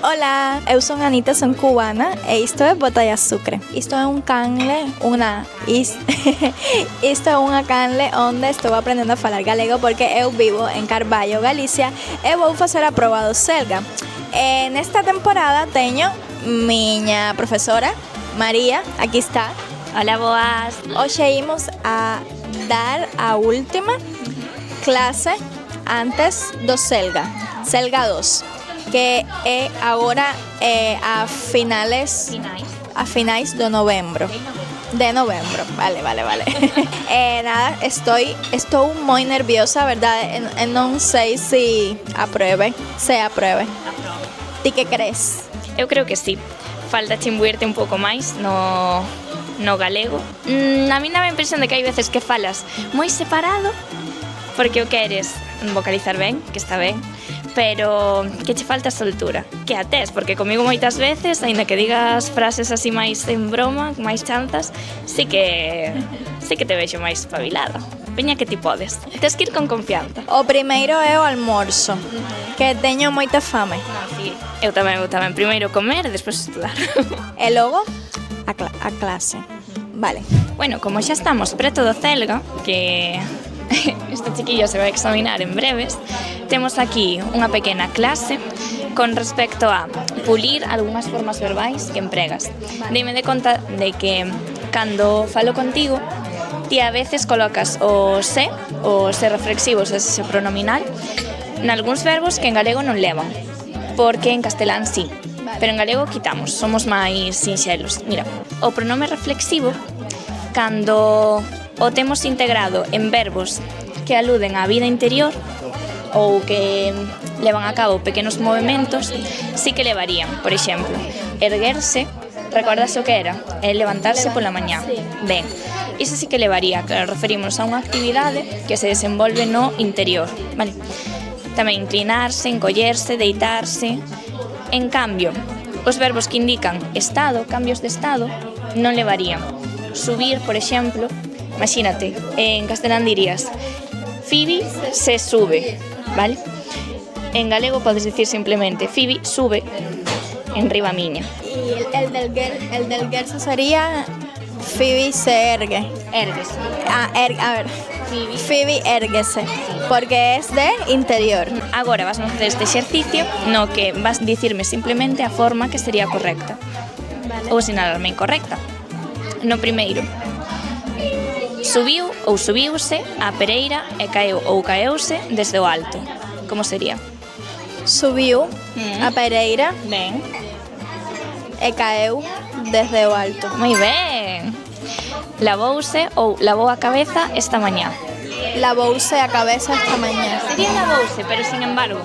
Olá, eu sou Anita, sou cubana e isto é Bota de Açúcar. Isto é isto é unha canle onde estou aprendendo a falar galego porque eu vivo en Carballo, Galicia e vou facer a prova do Selga. Nesta temporada teño miña profesora, María, aquí está. Hola, boas. Hoxe imos a dar a última clase antes do Selga, Selga 2, que é agora a finais do novembro. De novembro, vale. Nada, estou moi nerviosa, verdade? Non sei se apruebe. Ti que crees? Eu creo que sí. Falta chimbuirte un pouco máis no galego. A mí dá a impresión de que hai veces que falas moi separado porque o queres vocalizar ben, que está ben, pero que che falta soltura, que a tes, porque comigo moitas veces, aínda que digas frases así máis en broma, máis chantas, sí que te vexo máis espabilada. Veña que ti podes. Tes que ir con confianza. O primeiro é o almorzo, que teño moita fame. Sí, eu tamén. Primeiro comer e despois estudar. E logo a clase. Vale. Bueno, como xa estamos preto do Selga, que este chiquillo se vai a examinar en breves, temos aquí unha pequena clase con respecto a pulir algunhas formas verbais que empregas. Dime de conta de que cando falo contigo, ti a veces colocas o se reflexivos, ese pronominal, nalgúns verbos que en galego non levan, porque en castelán sí, pero en galego quitamos, somos máis sinxelos. Mira, o pronome reflexivo, cando o temos integrado en verbos que aluden á vida interior ou que levan a cabo pequenos movimentos, sí que levarían, por exemplo, erguerse, recordas o que era? Levantarse pola mañá. Ben, iso sí que levaría, que referimos a unha actividade que se desenvolve no interior, vale? Tamén inclinarse, encollerse, deitarse. En cambio, os verbos que indican estado, cambios de estado, non levarían. Subir, por exemplo, imagínate, en castelán dirías Phoebe se sube, vale? En galego podes dicir simplemente Phoebe sube en riba miña. E el del gerso sería Phoebe se ergue. Ergues. A ver, Phoebe érguese, porque es de interior. Agora vas a facer este exercicio no que vas a dicirme simplemente a forma que sería correcta, vale, ou sinalarme incorrecta. No primeiro, subiu ou subiuse a pereira e caeu ou caeuse desde o alto. Como sería? Subiu a pereira Ben. e caeu desde o alto. Moi ben. Lavouse ou lavou a cabeza esta mañá. Lavouse a cabeza esta mañá. Sería lavouse, pero sin embargo,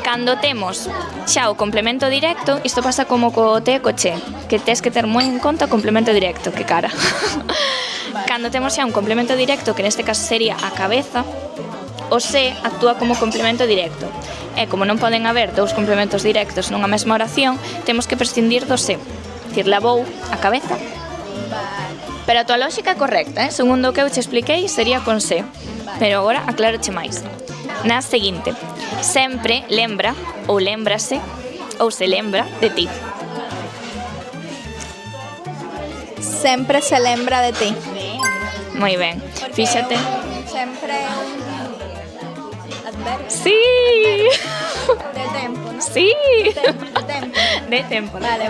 cando temos xa o complemento directo, isto pasa como co te e co che, que tes que ter moi en conta o complemento directo, que cara. Cando temos xa un complemento directo, que neste caso sería a cabeza, o se actúa como complemento directo. E como non poden haber dous complementos directos nunha mesma oración, temos que prescindir do se. Dicir, lavou a cabeza. Pero a tua lógica é correcta, segundo o que eu te expliquei, sería con se. Pero agora aclároche máis. Na seguinte, sempre lembra ou lembrase ou se lembra de ti. Sempre se lembra de ti. Moi ben. Fíxate. Sempre un adverbio. Sí. De tempo, ¿no? Sí. De tempo. De tempo. Vale.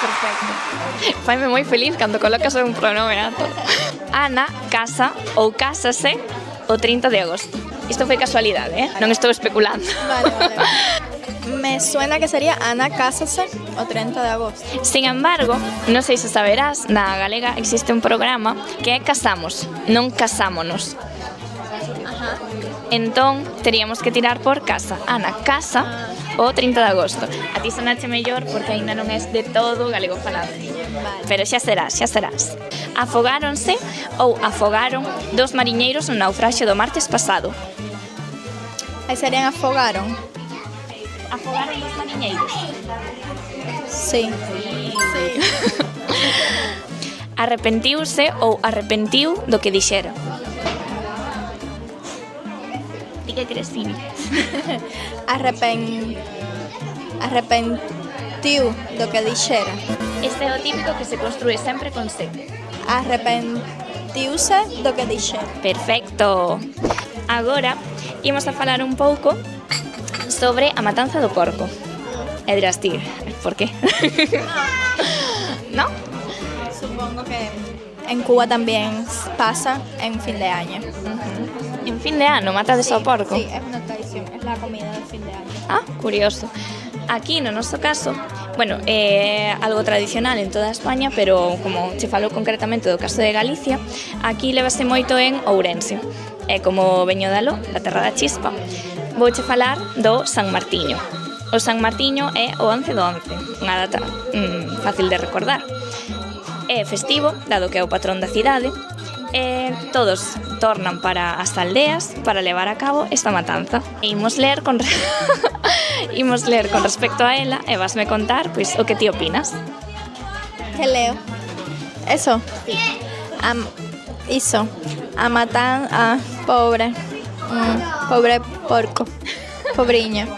Perfecto. Faime moi feliz cando colocas un pronome nato. Ana casa ou cásase o 30 de agosto. Isto foi casualidade, non estou especulando. Vale. Me suena que sería Ana cásase o 30 de agosto. Sin embargo, non sei se saberás, na galega existe un programa que é casamos, non casámonos. Ajá. Entón, teríamos que tirar por casa. Ana casa o 30 de agosto. A ti sonache mellor porque aínda non és de todo galego falante. Vale. Pero xa serás. Afogáronse ou afogaron dos mariñeiros no naufraxio do martes pasado. Aí serían afogaron. Afogaron dos mariñeiros. Sí. Arrepentiuse ou arrepentiu do que dixera. Ti que crees, Phoebe? Arrepentiu do que dixera. Este é o típico que se construe sempre con se. Arrepentiuse do que dixera. Perfecto. Agora imos a falar un pouco sobre a matanza do porco. E dirás ti, por qué? ¿No? Supongo que en Cuba también pasa en fin de año. En fin de ano matades ao porco? Sí, es una tradición, es la comida de fin de año. Ah, curioso. Aquí, no noso caso, bueno, é algo tradicional en toda España, pero como che falou concretamente do caso de Galicia, aquí levase moito en Ourense. E como veño dalo, da terra da chispa, vouche falar do San Martiño. O San Martiño é o 11 do 11, unha data fácil de recordar. É festivo, dado que é o patrón da cidade, e todos tornan para as aldeas para levar a cabo esta matanza. E imos ler con respecto a ela e vasme contar pois, o que ti opinas. ¿Qué leo? Eso. Sí. Hizo. A matar a pobre. Pobre porco. Pobriño.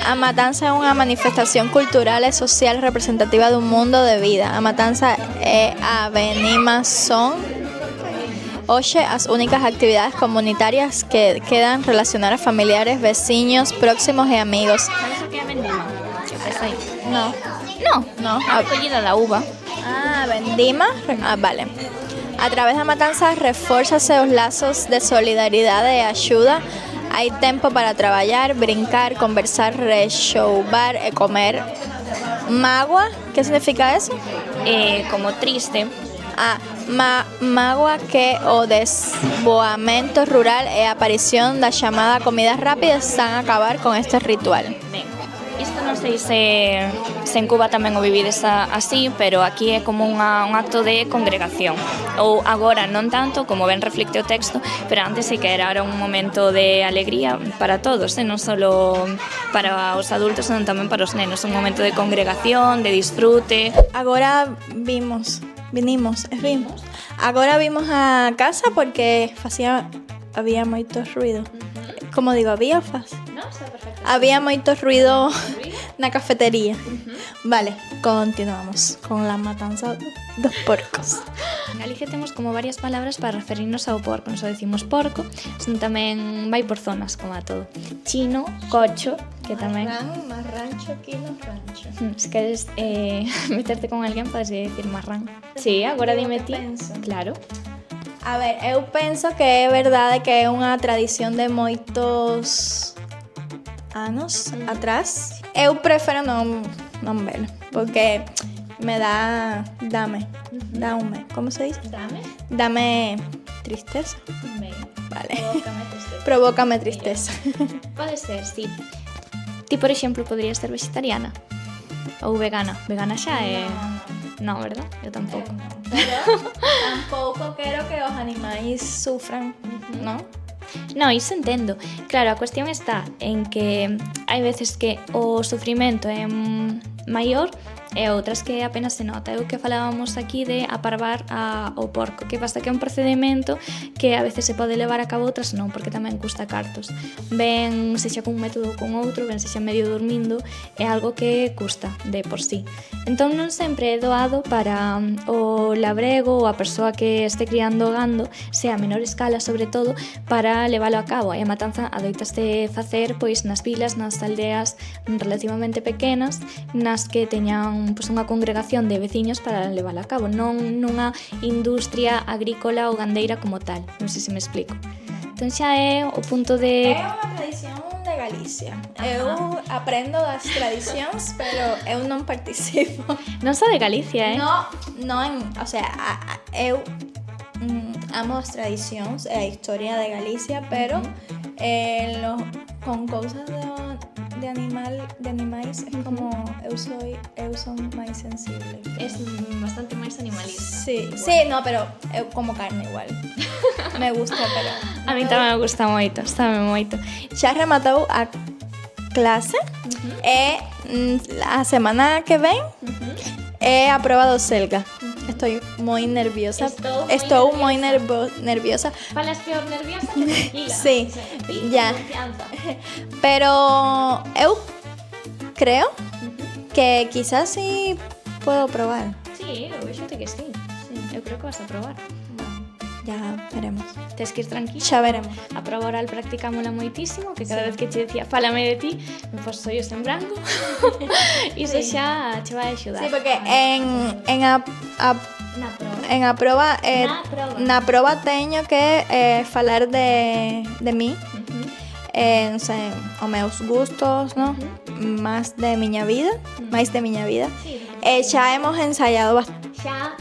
A matanza é unha manifestación cultural e social representativa dun mundo de vida. A matanza e a venima son hoxe as únicas actividades comunitarias que quedan relacionar a familiares, veciños, próximos e amigos. Sabes o que é a vendima? Que tes aí? No. No, a recollida da uva. Vendima. Vale. A través da matanza refórzase os lazos de solidaridade e axuda. Hai tempo para traballar, brincar, conversar, rexoubar e comer. Mágoa, que significa eso? Como triste. Mágoa que o desboamento rural e a aparición da chamada comida rápida están a acabar con este ritual. Ben, isto non sei se en Cuba tamén o vivides así, pero aquí é como un acto de congregación. Ou agora non tanto, como ben reflicte o texto, pero antes sí que era un momento de alegría para todos, non só para os adultos, senón tamén para os nenos. Un momento de congregación, de disfrute. Agora vinimos. Agora vimos a casa porque había moito ruido. Como digo, había moito ruido na cafetería. Vale, continuamos con la matanza dos porcos. En Galicia temos como varias palabras para referirnos ao porco. Non só decimos porco, senón tamén vai por zonas, como a todo. Chino, cocho, que tamén... Marrán, choquino, rancho. Se queres meterte con alguén, podes decir marrán. Sí, agora dime ti. Claro. A ver, eu penso que é verdade que é unha tradición de moitos anos atrás. Eu prefiro non velo, porque me dame, ¿cómo se dice? Dame tristeza. Vale. Provócame tristeza. Pode ser, sí. Ti, por exemplo, podrías ser vegetariana ou vegana. Vegana xa é... Non, verdad? Eu tampouco. Pero tampouco quero que os animais sufran, ¿no? No, iso entendo. Claro, a cuestión está en que hai veces que o sufrimento é maior e outras que apenas se nota. É o que falábamos aquí de aparvar ao porco. Que pasa que é un procedimento que a veces se pode levar a cabo, outras non, porque tamén custa cartos. Ben sexa cun método ou con outro, ben sexa medio dormindo, é algo que custa de por sí. Entón non sempre é doado para o labrego ou a persoa que este criando gando, sea a menor escala sobre todo, para leválo a cabo. E a matanza adoitase facer pois nas vilas, nas aldeas relativamente pequenas, nas que teñan pois, unha congregación de veciños para leválo a cabo, non nunha industria agrícola ou gandeira como tal. Non sei se me explico. Entón xa é o punto de... É unha tradición de Galicia. Eu aprendo das tradicións, pero eu non participo. Non só de Galicia, O sea, eu amo as tradicións e a historia de Galicia, pero con cousas de animais é como eu son máis sensible. Es bastante máis animalista. Sí, no, pero eu como carne igual. Me gusta, pero... A mí tamén me gusta moito, sabe moito. Xa rematou a clase e a semana que ven é a proba do Selga. Estoy moi nerviosa. Estou moi nerviosa. Falas peor nerviosa que tranquila. Sí, o sea, ya. Confianza. Pero eu creo que quizás sí puedo probar. Sí, eu vexote que sí. Eu creo que vas a probar. Ya veremos. Tes que ir tranquila. Xa veremos. A prova oral practicámola moitísimo, que cada vez que che decía fálame de ti, me pos ollos en branco. Iso xa che vai axudar. Sí, porque en Na proba. na proba teño que falar de mí, non sei, os meus gustos, ¿no? Máis de miña vida, Sí. xa hemos ensayado bastante.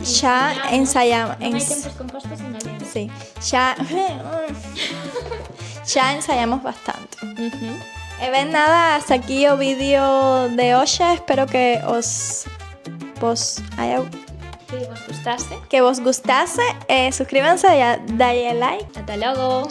Xa ensayamos. Non hai tempos compostos en galego. Sí, xa ensayamos bastante. E ben nada, hasta aquí o vídeo de hoxe. Espero que Que vos gustase. Suscríbanse e dalle like. Ata logo.